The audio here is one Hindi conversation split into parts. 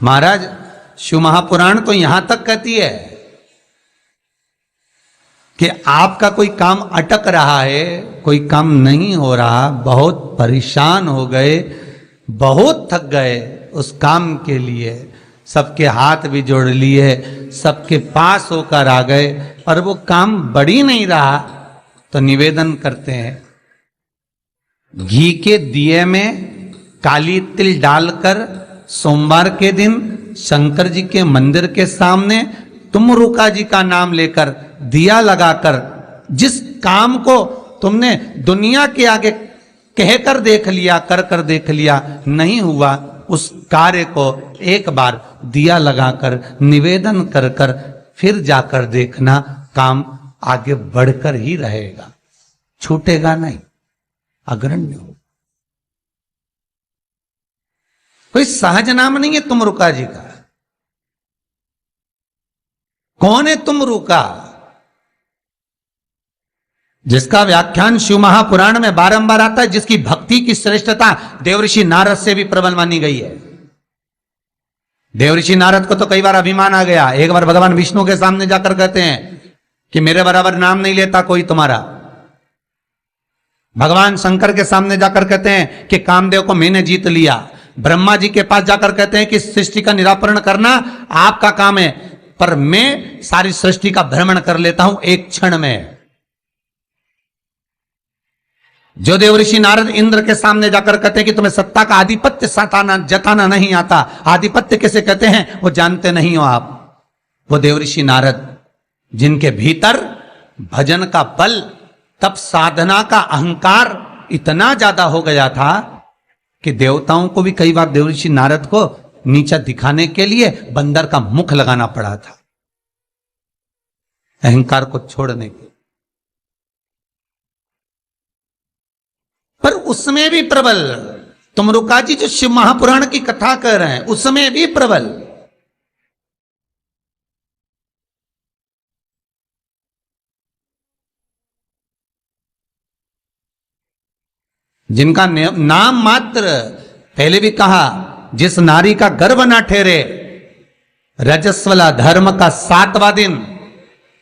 महाराज शिव महापुराण तो यहां तक कहती है कि आपका कोई काम अटक रहा है, कोई काम नहीं हो रहा, बहुत परेशान हो गए, बहुत थक गए उस काम के लिए, सबके हाथ भी जोड़ लिए, सबके पास होकर आ गए और वो काम बढ़ ही नहीं रहा, तो निवेदन करते हैं घी के दिए में काली तिल डालकर सोमवार के दिन शंकर जी के मंदिर के सामने तुमरुका जी का नाम लेकर दिया लगाकर जिस काम को तुमने दुनिया के आगे कहकर देख लिया, कर देख लिया, नहीं हुआ, उस कार्य को एक बार दिया लगाकर निवेदन कर फिर जाकर देखना, काम आगे बढ़कर ही रहेगा, छूटेगा नहीं, अग्रण्य हो। कोई सहज नाम नहीं है तुमरुका जी का। कौन है तुमरुका? जिसका व्याख्यान शिव महापुराण में बारंबार आता है, जिसकी भक्ति की श्रेष्ठता देवऋषि नारद से भी प्रबल मानी गई है। देवऋषि नारद को तो कई बार अभिमान आ गया, एक बार भगवान विष्णु के सामने जाकर कहते हैं कि मेरे बराबर नाम नहीं लेता कोई तुम्हारा। भगवान शंकर के सामने जाकर कहते हैं कि कामदेव को मैंने जीत लिया। ब्रह्मा जी के पास जाकर कहते हैं कि सृष्टि का निराकरण करना आपका काम है, पर मैं सारी सृष्टि का भ्रमण कर लेता हूं एक क्षण में। जो देवऋषि नारद इंद्र के सामने जाकर कहते हैं कि तुम्हें सत्ता का आधिपत्य जताना नहीं आता, आधिपत्य किसे कहते हैं वो जानते नहीं हो आप। वो देवऋषि नारद जिनके भीतर भजन का बल, तप साधना का अहंकार इतना ज्यादा हो गया था कि देवताओं को भी कई बार देवऋषि नारद को नीचा दिखाने के लिए बंदर का मुख लगाना पड़ा था, अहंकार को छोड़ने के। पर उसमें भी प्रबल तुमरुका जी जो शिव महापुराण की कथा कर रहे हैं, उसमें भी प्रबल जिनका नाम मात्र, पहले भी कहा, जिस नारी का गर्भ ना ठहरे, रजस्वला धर्म का 7वां दिन,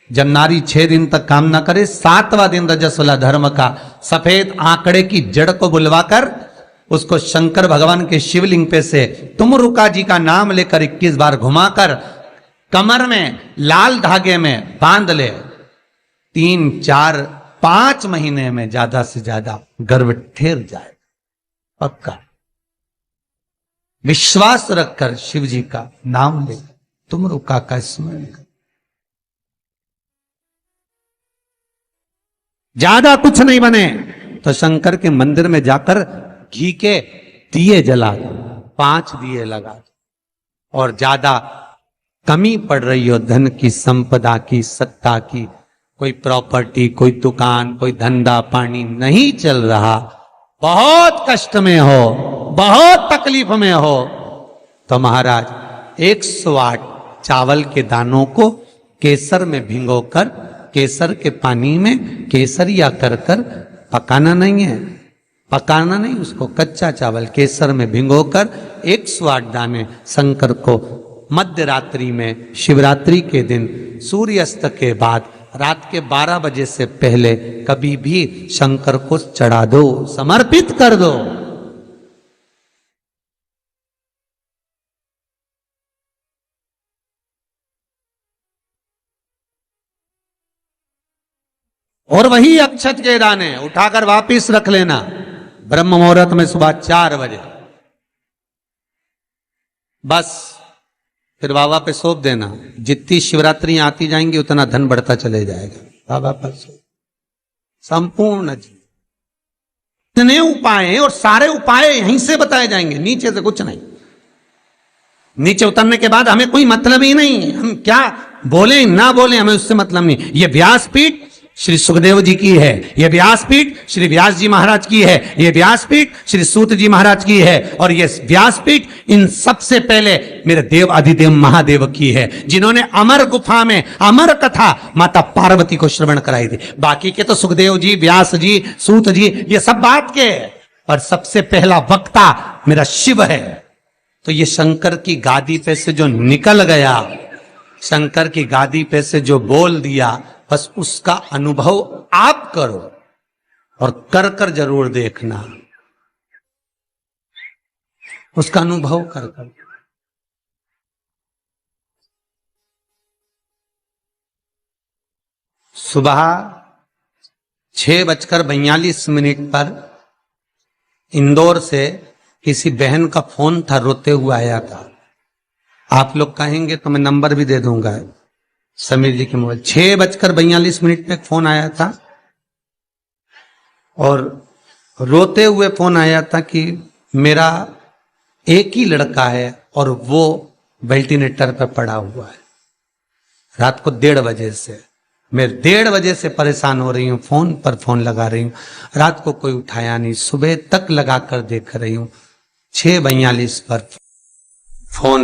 जब नारी 6 दिन तक काम ना करे, 7वां दिन रजस्वला धर्म का, सफेद आंकड़े की जड़ को बुलवाकर उसको शंकर भगवान के शिवलिंग पे से तुमरुका जी का नाम लेकर 21 बार घुमाकर कमर में लाल धागे में बांध ले, 3, 4, 5 महीने में ज्यादा से ज्यादा गर्भ ठहर जाए, पक्का। विश्वास रखकर शिव जी का नाम ले, तुमरुका का स्मरण कर। ज्यादा कुछ नहीं बने तो शंकर के मंदिर में जाकर घी के दिए जला दो, 5 दिए लगा दो। और ज्यादा कमी पड़ रही हो धन की, संपदा की, सत्ता की, कोई प्रॉपर्टी, कोई दुकान, कोई धंधा पानी नहीं चल रहा, बहुत कष्ट में हो, बहुत तकलीफ में हो, तो महाराज 108 चावल के दानों को केसर में भिगोकर, केसर के पानी में केसरिया कर पकाना नहीं है, पकाना नहीं, उसको कच्चा चावल केसर में भिगोकर 108 दाने शंकर को मध्य रात्रि में, शिवरात्रि के दिन सूर्यास्त के बाद रात के 12 बजे से पहले कभी भी शंकर को चढ़ा दो, समर्पित कर दो। और वही अक्षत के दाने उठाकर वापिस रख लेना ब्रह्म मुहूर्त में सुबह 4 बजे, बस फिर बाबा पे सौंप देना। जितनी शिवरात्रि आती जाएंगी उतना धन बढ़ता चले जाएगा, बाबा पर सौंप। संपूर्ण इतने उपाय हैं और सारे उपाय यहीं से बताए जाएंगे, नीचे से कुछ नहीं। नीचे उतरने के बाद हमें कोई मतलब ही नहीं, हम क्या बोले ना बोले हमें उससे मतलब नहीं। ये व्यासपीठ श्री सुखदेव जी की है, ये व्यासपीठ श्री व्यास जी महाराज की है, ये व्यासपीठ श्री सूत जी महाराज की है, और ये व्यासपीठ इन सबसे पहले मेरे देव अधिदेव महादेव की है, जिन्होंने अमर गुफा में अमर कथा माता पार्वती को श्रवण कराई थी। बाकी के तो सुखदेव जी, व्यास जी, सूत जी, ये सब बात के, और सबसे पहला वक्ता मेरा शिव है। तो ये शंकर की गादी पे से जो निकल गया, शंकर की गादी पे से जो बोल दिया, बस उसका अनुभव आप करो और कर कर जरूर देखना, उसका अनुभव कर कर। सुबह 6:42 पर इंदौर से किसी बहन का फोन था, रोते हुए आया था। आप लोग कहेंगे तो मैं नंबर भी दे दूंगा, समीर जी के मोबाइल। 6:42 पे फोन आया था और रोते हुए फोन आया था कि मेरा एक ही लड़का है और वो वेंटिलेटर पर पड़ा हुआ है। रात को 1:30 बजे से मैं 1:30 बजे से परेशान हो रही हूँ, फोन पर फोन लगा रही हूँ, रात को कोई उठाया नहीं, सुबह तक लगा कर देख रही हूँ। 6:42 पर फोन,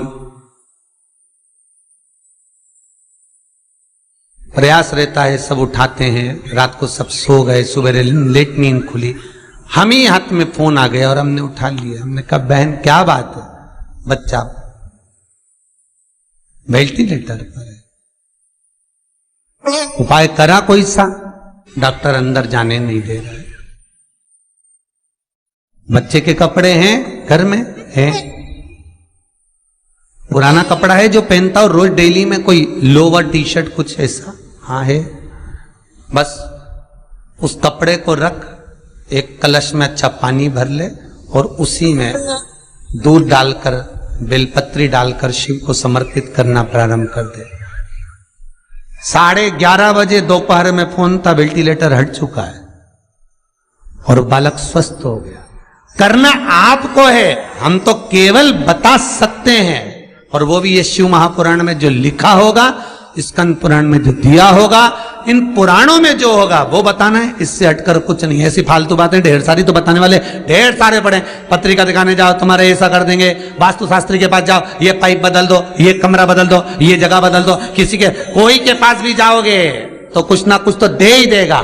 प्रयास रहता है सब उठाते हैं, रात को सब सो गए, सुबह लेट नींद खुली, हम ही हाथ में फोन आ गया और हमने उठा लिया। हमने कहा बहन क्या बात है? बच्चा वेंटिलेटर पर है, उपाय करा कोई सा? डॉक्टर अंदर जाने नहीं दे रहा है। बच्चे के कपड़े हैं घर में, हैं पुराना कपड़ा है जो पहनता हो रोज डेली में, कोई लोवर टी शर्ट कुछ ऐसा, हाँ है। बस उस कपड़े को रख, एक कलश में अच्छा पानी भर ले और उसी में दूध डालकर, बेलपत्री डालकर शिव को समर्पित करना प्रारंभ कर दे। 11:30 बजे दोपहर में फोन था, वेंटिलेटर हट चुका है और बालक स्वस्थ हो गया। करना आपको है, हम तो केवल बता सकते हैं, और वो भी ये शिव महापुराण में जो लिखा होगा, स्कंद पुराण में जो दिया होगा, इन पुराणों में जो होगा वो बताना है, इससे हटकर कुछ नहीं। ऐसी फालतू बातें ढेर सारी तो बताने वाले ढेर सारे पड़े। पत्रिका दिखाने जाओ, तुम्हारे ऐसा कर देंगे, वास्तु शास्त्री के पास जाओ, ये पाइप बदल दो, ये कमरा बदल दो, ये जगह बदल दो, किसी के कोई के पास भी जाओगे तो कुछ ना कुछ तो दे ही देगा।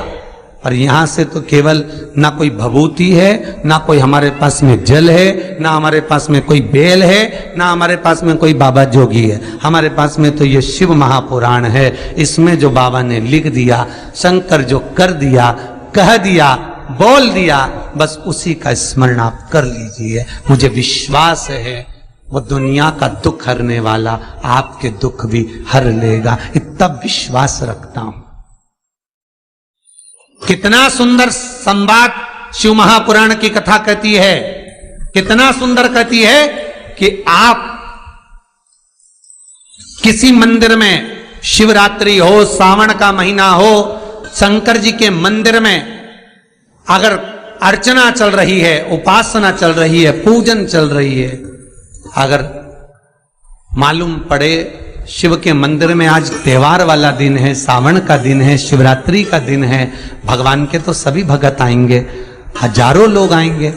और यहां से तो केवल ना कोई भभूति है, ना कोई हमारे पास में जल है, ना हमारे पास में कोई बेल है, ना हमारे पास में कोई बाबा जोगी है। हमारे पास में तो ये शिव महापुराण है। इसमें जो बाबा ने लिख दिया, शंकर जो कर दिया, कह दिया, बोल दिया, बस उसी का स्मरण आप कर लीजिए। मुझे विश्वास है वो दुनिया का दुख हरने वाला आपके दुख भी हर लेगा, इतना विश्वास रखता हूं। कितना सुंदर संवाद शिव महापुराण की कथा कहती है, कितना सुंदर कहती है कि आप किसी मंदिर में शिवरात्रि हो, सावन का महीना हो, शंकर जी के मंदिर में अगर अर्चना चल रही है, उपासना चल रही है, पूजन चल रही है, अगर मालूम पड़े शिव के मंदिर में आज त्योहार वाला दिन है, सावन का दिन है, शिवरात्रि का दिन है, भगवान के तो सभी भगत आएंगे, हजारों लोग आएंगे।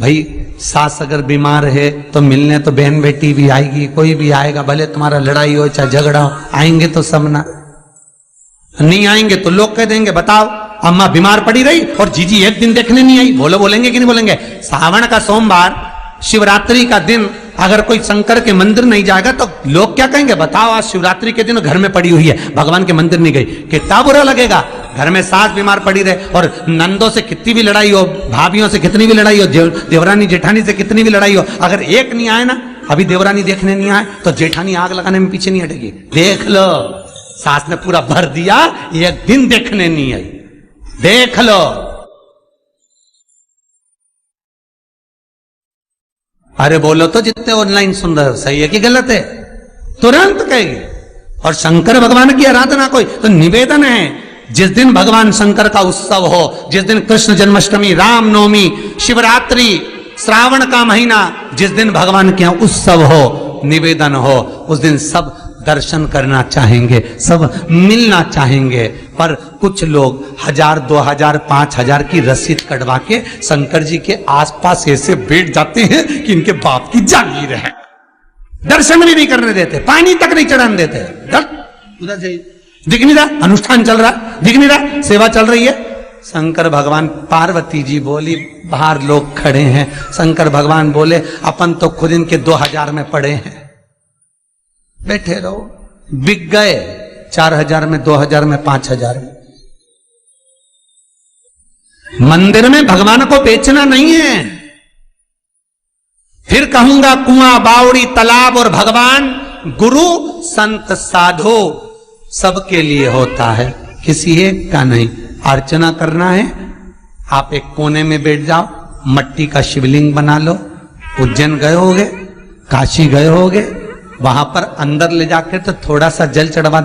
भाई सास अगर बीमार है तो मिलने तो बहन बेटी भी आएगी, कोई भी आएगा, भले तुम्हारा लड़ाई हो चाहे झगड़ा हो, आएंगे तो सब ना। नहीं आएंगे तो लोग कह देंगे बताओ अम्मा बीमार पड़ी रही और जीजी एक दिन देखने नहीं आई। बोलेंगे कि नहीं बोलेंगे? सावन का सोमवार, शिवरात्रि का दिन अगर कोई शंकर के मंदिर नहीं जाएगा तो लोग क्या कहेंगे? बताओ आज शिवरात्रि के दिन घर में पड़ी हुई है, भगवान के मंदिर नहीं गई, कितना बुरा लगेगा। घर में सास बीमार पड़ी रहे और नंदों से कितनी भी लड़ाई हो, भाभियों से कितनी भी लड़ाई हो, देवरानी जेठानी से कितनी भी लड़ाई हो, अगर एक नहीं आए ना, अभी देवरानी देखने नहीं आए तो जेठानी आग लगाने में पीछे नहीं हटेगी। देख लो सास ने पूरा भर दिया, एक दिन देखने नहीं आई, देख लो। अरे बोलो तो जितने ऑनलाइन सुन रहे हो, सही है कि गलत है? तुरंत कहेगी। और शंकर भगवान की आराधना कोई तो निवेदन है, जिस दिन भगवान शंकर का उत्सव हो, जिस दिन कृष्ण जन्माष्टमी, रामनवमी, शिवरात्रि, श्रावण का महीना, जिस दिन भगवान के यहाँ उत्सव हो, निवेदन हो, उस दिन सब दर्शन करना चाहेंगे, सब मिलना चाहेंगे। पर कुछ लोग 1000, 2000, 5000 की रसीद कटवा के शंकर जी के आसपास ऐसे बैठ जाते हैं कि इनके बाप की जागीर है, दर्शन भी नहीं करने देते, पानी तक नहीं चढ़ाने देते। उधर से दिख नहीं रहा, अनुष्ठान चल रहा, दिख नहीं रहा, सेवा चल रही है, शंकर भगवान, पार्वती जी बोली बाहर लोग खड़े हैं। शंकर भगवान बोले अपन तो खुद इनके 2000 में पड़े हैं, बैठे रहो। बिक गए 4000 में, 2000 में, 5000 में। मंदिर में भगवान को बेचना नहीं है। फिर कहूंगा कुआं, बावड़ी, तालाब और भगवान, गुरु, संत, साधु सबके लिए होता है, किसी एक का नहीं। अर्चना करना है, आप एक कोने में बैठ जाओ, मट्टी का शिवलिंग बना लो। उज्जैन गए होगे, काशी गए होगे, वहां पर अंदर ले जाकर तो थोड़ा सा जल चढ़वा